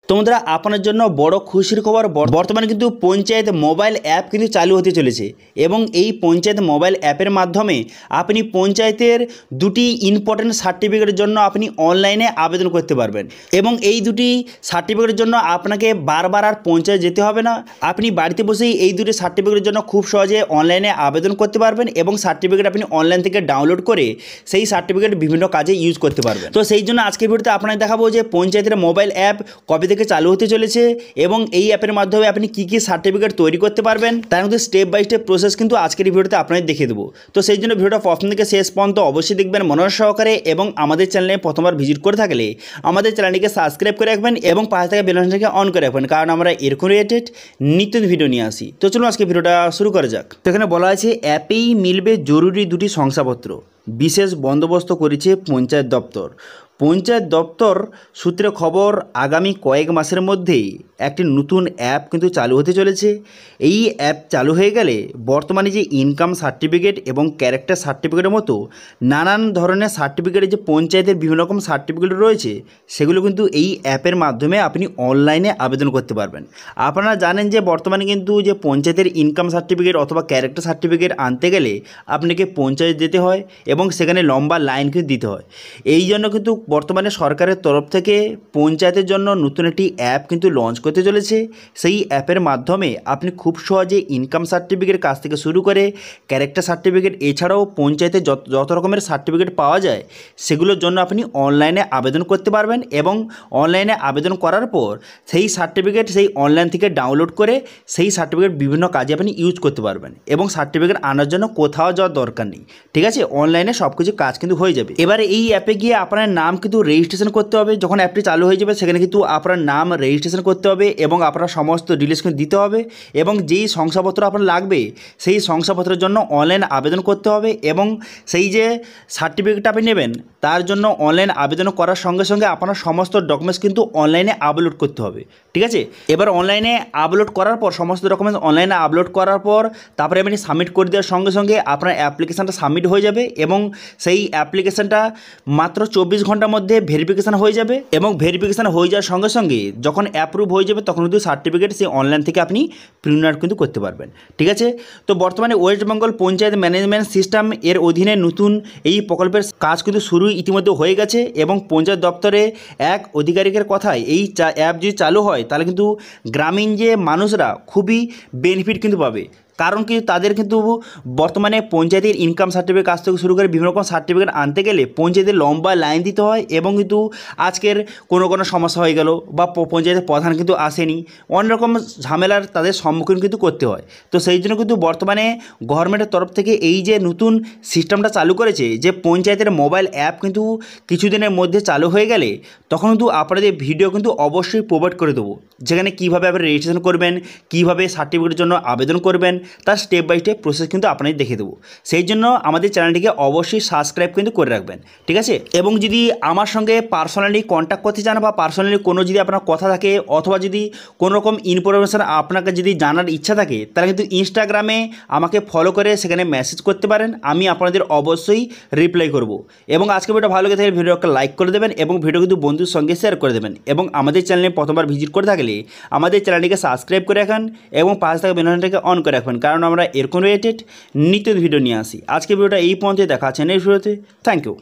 তো বন্ধুরা আপনার জন্য বড় খুশির খবর, বর্তমানে কিন্তু পঞ্চায়েত মোবাইল অ্যাপ কিন্তু চালু হতে চলেছে এবং এই পঞ্চায়েত মোবাইল অ্যাপের মাধ্যমে আপনি পঞ্চায়েতের দুটি ইম্পর্টেন্ট সার্টিফিকেটের জন্য আপনি অনলাইনে আবেদন করতে পারবেন এবং এই দুটি সার্টিফিকেটের জন্য আপনাকে বারবার আর পঞ্চায়েত যেতে হবে না। আপনি বাড়িতে বসেই এই দুটি সার্টিফিকেটের জন্য খুব সহজে অনলাইনে আবেদন করতে পারবেন এবং সার্টিফিকেট আপনি অনলাইন থেকে ডাউনলোড করে সেই সার্টিফিকেট বিভিন্ন কাজে ইউজ করতে পারবেন। তো সেই জন্য আজকের ভিডিওতে আপনাকে দেখাবো যে পঞ্চায়েতের মোবাইল অ্যাপ কবে থেকে চালু হতে চলেছে এবং এই অ্যাপের মাধ্যমে আপনি কি কি সার্টিফিকেট তৈরি করতে পারবেন তার মধ্যে স্টেপ বাই স্টেপ প্রসেস কিন্তু আজকের এই ভিডিওতে আপনাদের দেখিয়ে দেবো। তো সেই জন্য ভিডিওটা প্রথম থেকে শেষ পর্যন্ত অবশ্যই দেখবেন মনোযোগ সহকারে এবং আমাদের চ্যানেলে প্রথমবার ভিজিট করে থাকলে আমাদের চ্যানেলটিকে সাবস্ক্রাইব করে রাখবেন এবং পাশে থাকা বেল আইকনটিকে অন করে রাখবেন, কারণ আমরা এরকম রিলেটেড নিত্য ভিডিও নিয়ে আসি। তো চলুন আজকে ভিডিওটা শুরু করা যাক। তো এখানে বলা আছে অ্যাপেই মিলবে জরুরি দুটি শংসাপত্র, বিশেষ বন্দোবস্ত করেছে পঞ্চায়েত দপ্তর। পঞ্চায়েত দপ্তর সূত্রে খবর, আগামী কয়েক মাসের মধ্যেই একটি নতুন অ্যাপ কিন্তু চালু হতে চলেছে। এই অ্যাপ চালু হয়ে গেলে বর্তমানে যে ইনকাম সার্টিফিকেট এবং ক্যারেক্টার সার্টিফিকেটের মতো নানান ধরনের সার্টিফিকেটের যে পঞ্চায়েতের বিভিন্ন রকম সার্টিফিকেট রয়েছে সেগুলো কিন্তু এই অ্যাপের মাধ্যমে আপনি অনলাইনে আবেদন করতে পারবেন। আপনারা জানেন যে বর্তমানে কিন্তু যে পঞ্চায়েতের ইনকাম সার্টিফিকেট অথবা ক্যারেক্টার সার্টিফিকেট আনতে গেলে আপনাকে পঞ্চায়েত যেতে হয় এবং সেখানে লম্বা লাইন কিন্তু দিতে হয়। এই জন্য কিন্তু বর্তমানে সরকারের তরফ থেকে পঞ্চায়েতের জন্য নতুন একটি অ্যাপ কিন্তু লঞ্চ করতে চলেছে। সেই অ্যাপের মাধ্যমে আপনি খুব সহজে ইনকাম সার্টিফিকেট কাছ থেকে শুরু করে ক্যারেক্টার সার্টিফিকেট এছাড়াও পঞ্চায়েতে যত রকমের সার্টিফিকেট পাওয়া যায় সেগুলোর জন্য আপনি অনলাইনে আবেদন করতে পারবেন এবং অনলাইনে আবেদন করার পর সেই সার্টিফিকেট সেই অনলাইন থেকে ডাউনলোড করে সেই সার্টিফিকেট বিভিন্ন কাজে আপনি ইউজ করতে পারবেন এবং সার্টিফিকেট আনার জন্য কোথাও যাওয়ার দরকার নেই। ঠিক আছে, অনলাইনে সব কিছু কাজ কিন্তু হয়ে যাবে। এবারে এই অ্যাপে গিয়ে আপনার নাম কিন্তু রেজিস্ট্রেশন করতে হবে। যখন অ্যাপটি চালু হয়ে যাবে সেখানে কিন্তু আপনার নাম রেজিস্ট্রেশন করতে হবে এবং আপনার সমস্ত ডিটেইলস কিন্তু দিতে হবে এবং যেই শংসাপত্র আপনার লাগবে সেই শংসাপত্রের জন্য অনলাইন আবেদন করতে হবে এবং সেই যে সার্টিফিকেটটা আপনি নেবেন তার জন্য অনলাইন আবেদন করার সঙ্গে সঙ্গে আপনার সমস্ত ডকুমেন্টস কিন্তু অনলাইনে আপলোড করতে হবে। ঠিক আছে, এবার অনলাইনে আপলোড করার পর সমস্ত ডকুমেন্টস অনলাইনে আপলোড করার পর তারপরে আপনি সাবমিট করে দেওয়ার সঙ্গে সঙ্গে আপনার অ্যাপ্লিকেশানটা সাবমিট হয়ে যাবে এবং সেই অ্যাপ্লিকেশানটা মাত্র 24 ঘন্টার মধ্যে ভেরিফিকেশান হয়ে যাবে এবং ভেরিফিকেশান হয়ে যাওয়ার সঙ্গে সঙ্গে যখন অ্যাপ্রুভ হয়ে যাবে তখন কিন্তু সার্টিফিকেট সেই অনলাইন থেকে আপনি প্রিন্ট আউট কিন্তু করতে পারবেন। ঠিক আছে, তো বর্তমানে West Bengal panchayat management system এর অধীনে নতুন এই প্রকল্পের কাজ কিন্তু শুরু ইতিমধ্যে হয়ে গেছে এবং পঞ্চায়েত দপ্তরে এক আধিকারিকের কথায় এই অ্যাপ যদি চালু হয় তাহলে কিন্তু গ্রামীণ যে মানুষরা খুবই বেনিফিট কিন্তু পাবে, কারণ কি তাদের কিন্তু বর্তমানে পঞ্চায়েতের ইনকাম সার্টিফিকেট কাছ থেকে শুরু করে বিভিন্ন রকম সার্টিফিকেট আনতে গেলে পঞ্চায়েতের লম্বা লাইন দিতে হয় এবং কিন্তু আজকের কোনো সমস্যা হয়ে গেল বা পঞ্চায়েতের প্রধান কিন্তু আসেনি, অনেক রকম ঝামেলার তাদের সম্মুখীন কিন্তু করতে হয়। তো সেই জন্য কিন্তু বর্তমানে গভর্নমেন্টের তরফ থেকে এই যে নতুন সিস্টেমটা চালু করেছে যে পঞ্চায়েতের মোবাইল অ্যাপ কিন্তু কিছুদিনের মধ্যে চালু হয়ে গেলে তখন কিন্তু আপনাদের ভিডিও কিন্তু অবশ্যই প্রোভাইড করে দেবো, যেখানে কীভাবে আপনি রেজিস্ট্রেশন করবেন, কীভাবে সার্টিফিকেটের জন্য আবেদন করবেন তার স্টেপ বাই স্টেপ প্রসেস কিন্তু আপনাদের দেখে দেবো। সেই জন্য আমাদের চ্যানেলটিকে অবশ্যই সাবস্ক্রাইব কিন্তু করে রাখবেন। ঠিক আছে, এবং যদি আমার সঙ্গে পার্সোনালি কন্ট্যাক্ট করতে চান বা পার্সোনালি কোনো যদি আপনার কথা থাকে অথবা যদি কোনো রকম ইনফরমেশান আপনাকে যদি জানার ইচ্ছা থাকে তাহলে কিন্তু ইনস্টাগ্রামে আমাকে ফলো করে সেখানে মেসেজ করতে পারেন, আমি আপনাদের অবশ্যই রিপ্লাই করব। এবং আজকে ভিডিও ভালো লেগে থাকলে ভিডিওকে লাইক করে দেবেন এবং ভিডিও কিন্তু বন্ধুর সঙ্গে শেয়ার করে দেবেন এবং আমাদের চ্যানেলে প্রথমবার ভিজিট করে থাকলে আমাদের চ্যানেলটিকে সাবস্ক্রাইব করে রাখেন এবং পাশে থাকা বেল আইকনটিকে অন করে রাখবেন, কারণ আমরা এরকম রিলেটেড নিত্য ভিডিও নিয়ে আসি। আজকে ভিডিওটা এই পর্যন্ত, দেখা আছে নেক্সট ভিডিওতে। Thank you.